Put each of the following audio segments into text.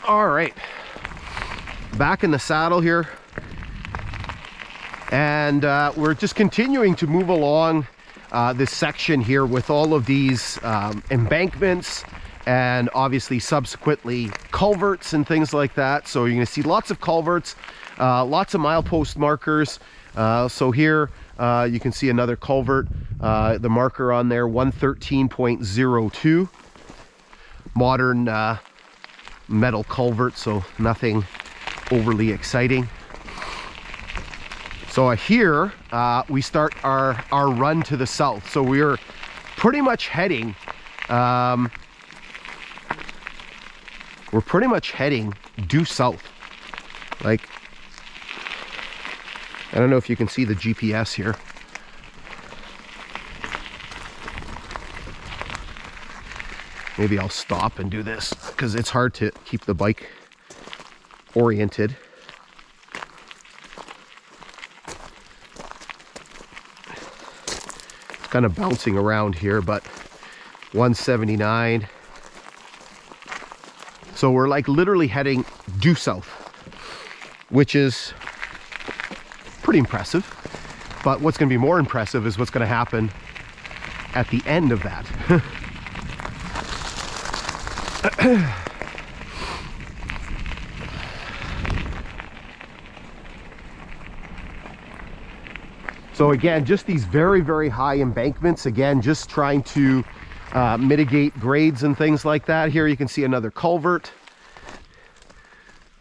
All right, back in the saddle here, and we're just continuing to move along this section here with all of these embankments and obviously subsequently culverts and things like that. So you're going to see lots of culverts, lots of milepost markers. So here you can see another culvert, the marker on there, 113.02, modern metal culvert, so nothing overly exciting. So here we start our run to the south. So we are pretty much heading due south. Like, I don't know if you can see the GPS here. Maybe I'll stop and do this because it's hard to keep the bike oriented. It's kind of bouncing around here, but 179. So we're like literally heading due south, which is pretty impressive. But what's going to be more impressive is what's going to happen at the end of that. So again, just these very, very high embankments, again, just trying to mitigate grades and things like that. Here you can see another culvert,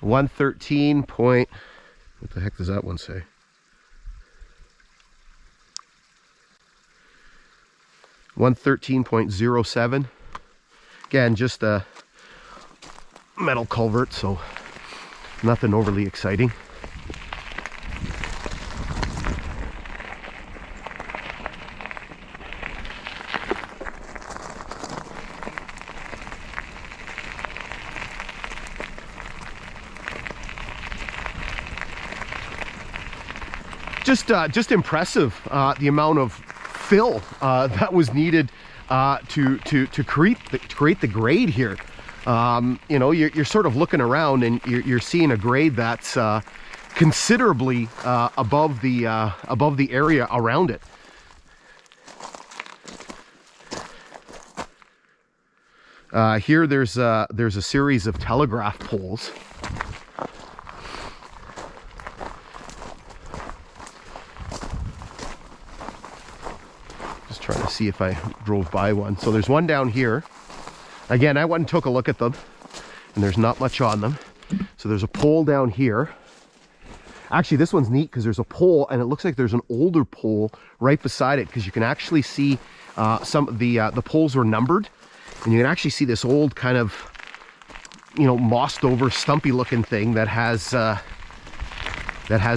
113 point, what the heck does that one say? .07. Again, just a metal culvert, so nothing overly exciting. Just impressive, the amount of fill that was needed to create the grade here. You know, you're sort of looking around and you're seeing a grade that's considerably above the area around it. Here there's a series of telegraph poles. Trying to see if I drove by one. So there's one down here. Again, I went and took a look at them, and there's not much on them. So there's a pole down here. Actually, this one's neat because there's a pole, and it looks like there's an older pole right beside it, because you can actually see some of the poles were numbered, and you can actually see this old kind of, you know, mossed over, stumpy looking thing that has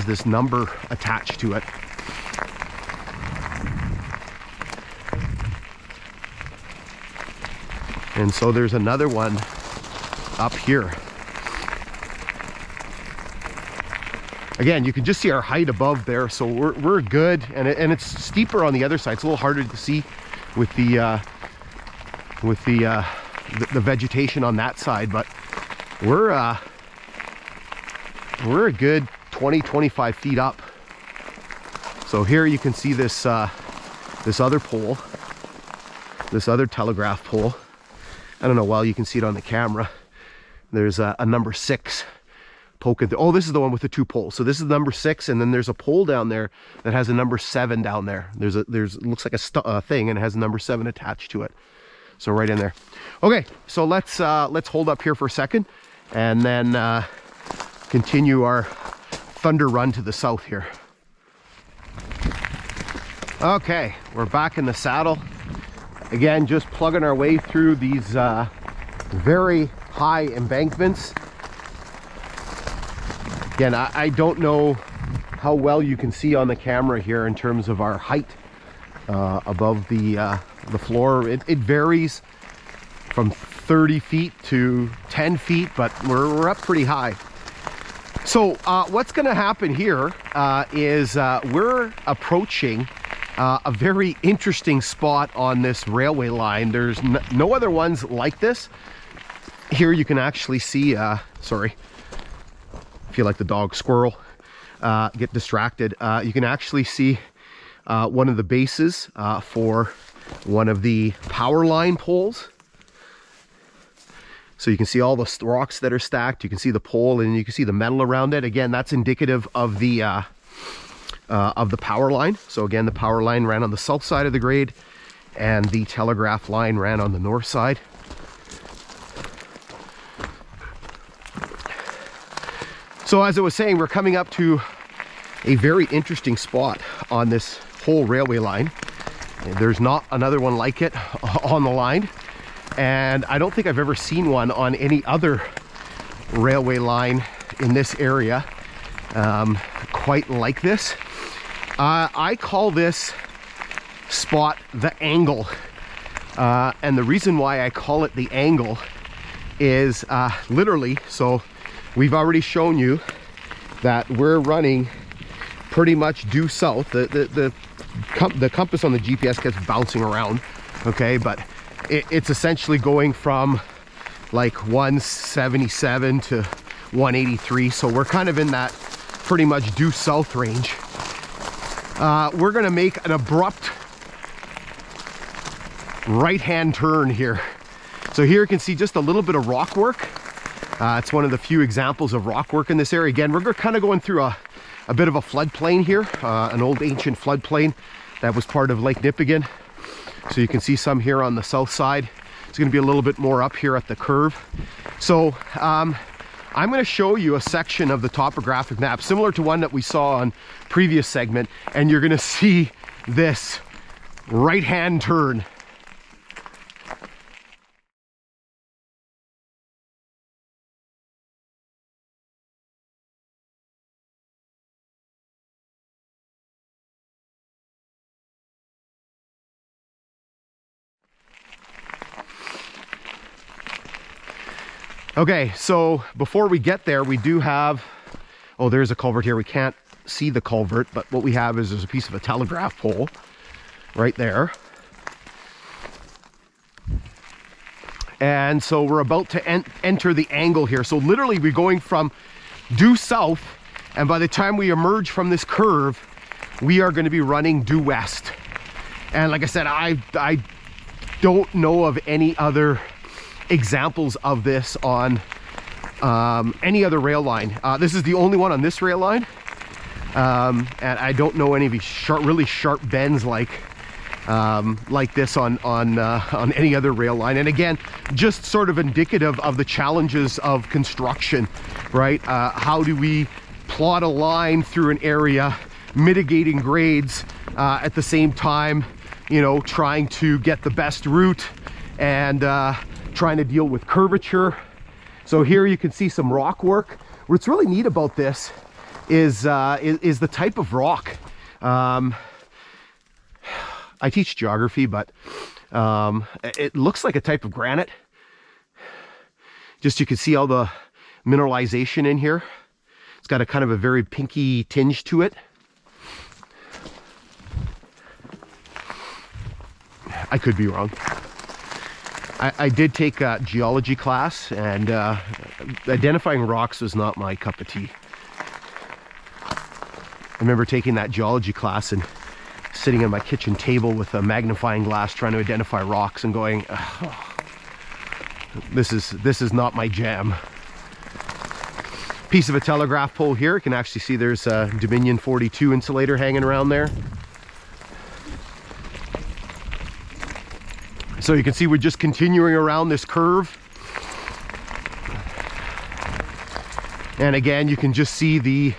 this number attached to it. And so there's another one up here. Again, you can just see our height above there, so we're good, and it's steeper on the other side. It's a little harder to see with the vegetation on that side, but we're a good 20-25 feet up. So here you can see this this other pole, this other telegraph pole. I don't know, well, you can see it on the camera. There's a number 6 poking through. Oh, this is the one with the 2 poles. So this is number 6, and then there's a pole down there that has a number 7 down there. There's it looks like a thing, and it has a number 7 attached to it. So right in there. Okay, so let's hold up here for a second, and then continue our thunder run to the south here. Okay, we're back in the saddle. Again, just plugging our way through these very high embankments. Again, I don't know how well you can see on the camera here in terms of our height above the floor. It varies from 30 feet to 10 feet, but we're up pretty high. So what's going to happen here is we're approaching a very interesting spot on this railway line. There's no other ones like this. here you can actually see, sorry, I feel like the dog squirrel, get distracted. You can actually see one of the bases for one of the power line poles. So you can see all the rocks that are stacked. You can see the pole, and you can see the metal around it. Again, that's indicative of the power line. So again, the power line ran on the south side of the grade, and the telegraph line ran on the north side. So as I was saying, we're coming up to a very interesting spot on this whole railway line. There's not another one like it on the line, and I don't think I've ever seen one on any other railway line in this area quite like this. I call this spot the angle, and the reason why I call it the angle is literally, so we've already shown you that we're running pretty much due south. The compass on the GPS gets bouncing around, okay, but it's essentially going from like 177 to 183, so we're kind of in that pretty much due south range. We're gonna make an abrupt right-hand turn here. So here you can see just a little bit of rock work. It's one of the few examples of rock work in this area. Again, we're kind of going through a bit of a floodplain here, an old ancient floodplain that was part of Lake Nipigon. So you can see some here on the south side. It's going to be a little bit more up here at the curve. So I'm going to show you a section of the topographic map similar to one that we saw on previous segment, and you're going to see this right-hand turn. Okay, so before we get there, we do have, oh, there's a culvert here. We can't see the culvert, but what we have is there's a piece of a telegraph pole right there. And so we're about to enter the angle here. So literally we're going from due south, and by the time we emerge from this curve, we are going to be running due west. And like I said, I don't know of any other examples of this on any other rail line. This is the only one on this rail line, and I don't know any of these really sharp bends like this on any other rail line. And again, just sort of indicative of the challenges of construction, right? How do we plot a line through an area, mitigating grades at the same time, you know, trying to get the best route and trying to deal with curvature. So here you can see some rock work. What's really neat about this is the type of rock. I teach geography, but it looks like a type of granite. Just you can see all the mineralization in here. It's got a kind of a very pinky tinge to it. I could be wrong. I did take a geology class, and identifying rocks was not my cup of tea. I remember taking that geology class and sitting at my kitchen table with a magnifying glass trying to identify rocks and going, oh, this is not my jam. Piece of a telegraph pole here. You can actually see there's a Dominion 42 insulator hanging around there. So you can see we're just continuing around this curve. And again, you can just see the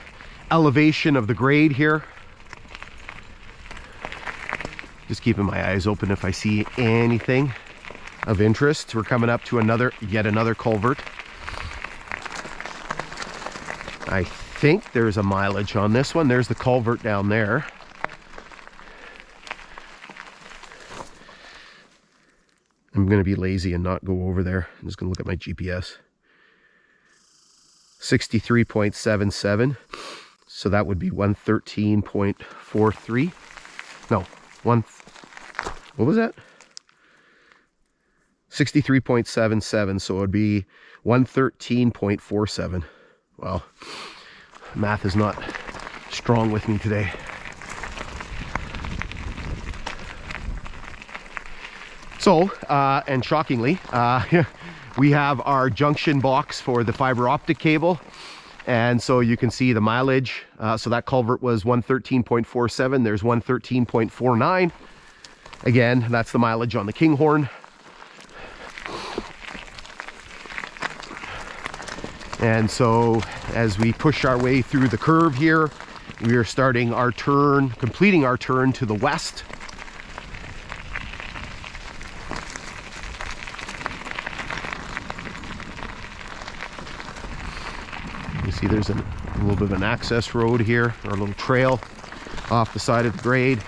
elevation of the grade here. Just keeping my eyes open if I see anything of interest. We're coming up to yet another culvert. I think there's a mileage on this one. There's the culvert down there. I'm going to be lazy and not go over there. I'm just going to look at my GPS. 63.77. So that would be 113.43. No, what was that? 63.77, so it would be 113.47. Well, math is not strong with me today. So, and shockingly, we have our junction box for the fiber optic cable. And so you can see the mileage. So that culvert was 113.47. There's 113.49. Again, that's the mileage on the Kinghorn. And so as we push our way through the curve here, we are starting our turn, completing our turn to the west. You see there's a little bit of an access road here, or a little trail off the side of the grade.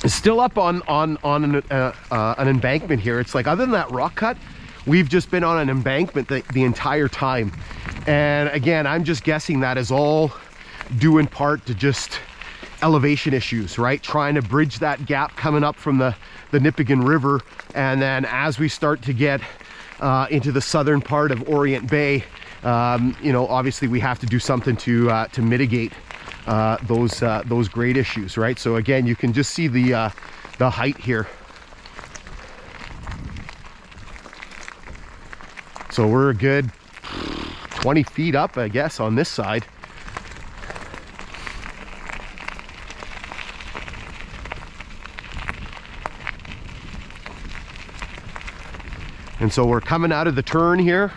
It's still up on an embankment here. It's like, other than that rock cut, we've just been on an embankment the entire time. And again, I'm just guessing that is all due in part to just elevation issues, right? Trying to bridge that gap coming up from the Nipigon River. And then as we start to get into the southern part of Orient Bay, you know, obviously we have to do something to mitigate those grade issues, right? So again, you can just see the height here. So we're a good 20 feet up, I guess, on this side. And so we're coming out of the turn here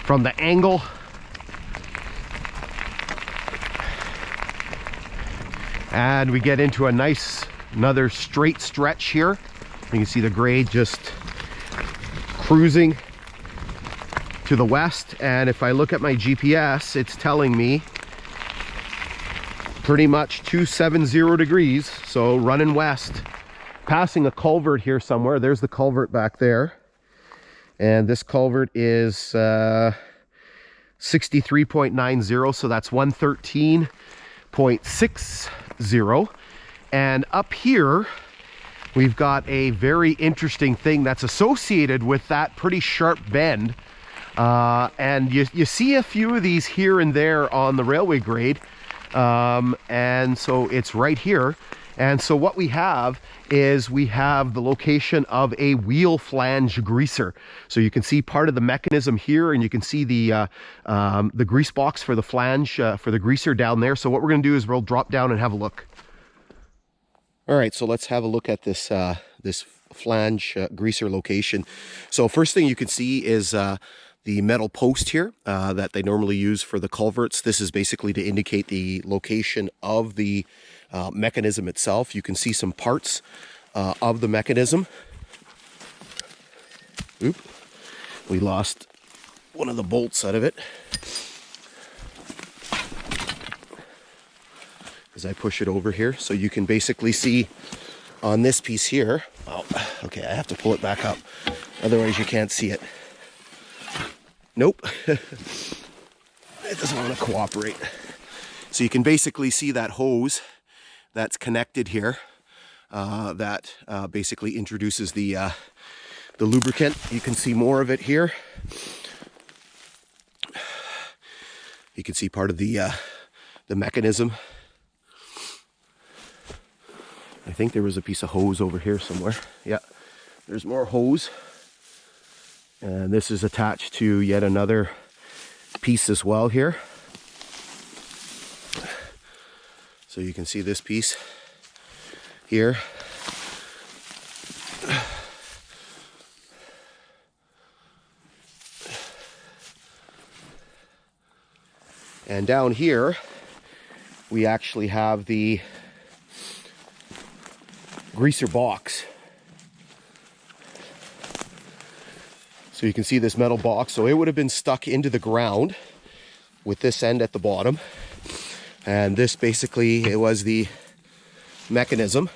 from the angle. And we get into another straight stretch here. You can see the grade just cruising to the west. And if I look at my GPS, it's telling me pretty much 270 degrees. So running west, passing a culvert here somewhere. There's the culvert back there. And this culvert is 63.90. So that's 113.60. And up here, we've got a very interesting thing that's associated with that pretty sharp bend. And you see a few of these here and there on the railway grade. And so it's right here. And so what we have is we have the location of a wheel flange greaser. So you can see part of the mechanism here, and you can see the grease box for the flange, for the greaser down there. So what we're going to do is we'll drop down and have a look. All right, so let's have a look at this this flange greaser location. So first thing you can see is the metal post here that they normally use for the culverts. This is basically to indicate the location of the mechanism itself. You can see some parts of the mechanism. Oop, we lost one of the bolts out of it as I push it over here. So you can basically see on this piece here. Oh, okay, I have to pull it back up, otherwise you can't see it. Nope. It doesn't want to cooperate. So you can basically see that hose that's connected here that basically introduces the lubricant. You can see more of it here. You can see part of the mechanism. I think there was a piece of hose over here somewhere. Yeah, there's more hose. And this is attached to yet another piece as well here. So you can see this piece here. And down here, we actually have the greaser box. So you can see this metal box. So it would have been stuck into the ground with this end at the bottom. And this basically, it was the mechanism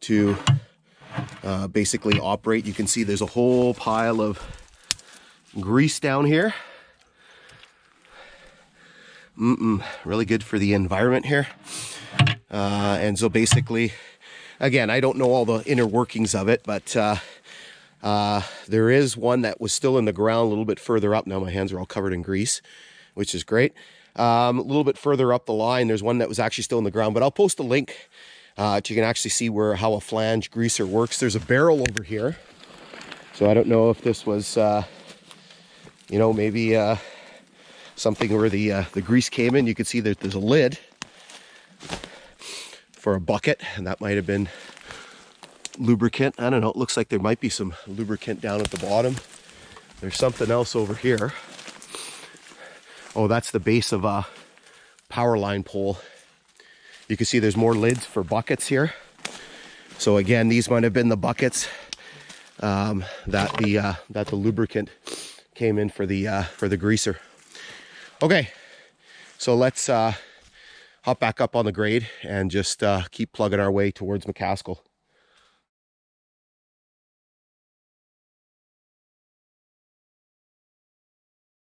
to basically operate. You can see there's a whole pile of grease down here. Really good for the environment here. And so basically, Again, I don't know all the inner workings of it, but there is one that was still in the ground a little bit further up. Now my hands are all covered in grease, which is great. A little bit further up the line, there's one that was actually still in the ground, but I'll post a link so you can actually see how a flange greaser works. There's a barrel over here. So I don't know if this was, you know, maybe something where the grease came in. You can see that there's a lid for a bucket, and that might have been lubricant. I don't know, it looks like there might be some lubricant down at the bottom. There's something else over here. Oh, that's the base of a power line pole. You can see there's more lids for buckets here. So again, these might have been the buckets that the lubricant came in for the greaser. Okay, so let's hop back up on the grade and just keep plugging our way towards McCaskill.